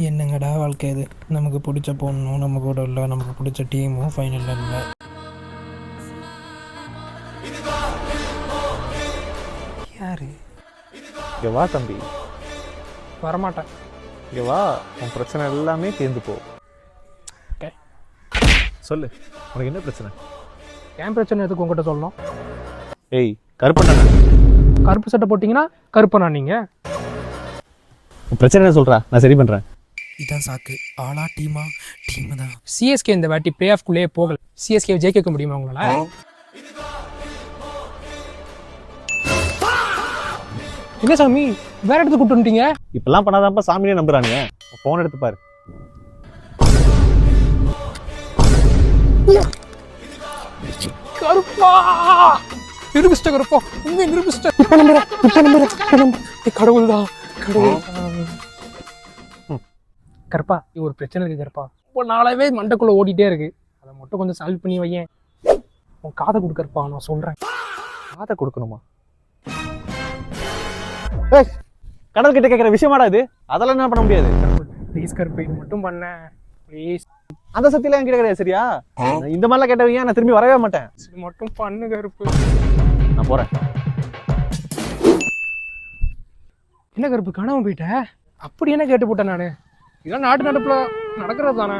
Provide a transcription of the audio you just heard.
என்னங்கடா வாழ்க்கை இது? நமக்கு பிடிச்ச பொண்ணும் நம்ம கூட இல்லை, நமக்கு பிடிச்ச டீமும் ஃபைனலில் இல்லை. யாரு? இங்கே வா தம்பி, வரமாட்டேன். இங்கே வா, உன் பிரச்சனை எல்லாமே தீர்ந்து போ. ஓகே, சொல்லு, உனக்கு என்ன பிரச்சனை? என் பிரச்சனை எதுக்கு உங்ககிட்ட சொல்லணும்? ஏய் கருப்பண்ண, கருப்பு சட்டை போட்டிங்கன்னா கருப்பண்ணா நீங்கள்? உன் பிரச்சனை என்ன சொல்கிறா, நான் சரி பண்ணுறேன். இதான் சாக்கு. ஆளா டீமா? டீம் தான். சிஎஸ்கே இந்த வாட்டி பிளே ஆஃப்குள்ளேயே போகல. சிஎஸ்கே ஜெயிக்க முடியுமா உங்களால? என்ன சாமி வேற இடத்துக்கு கூப்பிட்டு வந்துட்டீங்க? இப்பெல்லாம் பண்ணாதான்ப்பா சாமியே நம்புறானுங்க. ஃபோன் எடுத்து பாரு. கருப்பா நிரூபிச்சிட்ட, கருப்பா உண்மை நிரூபிச்சிட்ட. இப்ப நம்புறேன். கடவுள் தான், கடவுள் கருப்பா. இது ஒரு பிரச்சனை இருக்கு கருப்பா. இப்போ நாளாவே மண்டைக்குள்ள ஓடிட்டே இருக்கு. அதை மட்டும் கொஞ்சம் சால்வ் பண்ணி வையேன். உன் காதை கொடுக்கறப்பா, நான் சொல்றேன். காதை கொடுக்கணுமா? ஏய், கடல் கிட்ட கேட்குற விஷயமாடா இது? அதெல்லாம் என்ன பண்ண முடியாது. ப்ளீஸ் கருப்பு, இது மட்டும் பண்ண ப்ளீஸ். அந்த சத்தியெல்லாம் என்கிட்ட கிடையாது, சரியா? இந்த மாதிரிலாம் கேட்டவங்க நான் திரும்பி வரவே மாட்டேன். இது மட்டும் பண்ணு கருப்பு. நான் போறேன். என்ன கருப்பு காணாம போயிட்ட? அப்படி என்ன கேட்டு போட்டேன் நானு? இதெல்லாம் நாட்டு நடப்புல நடக்கிறது தானே.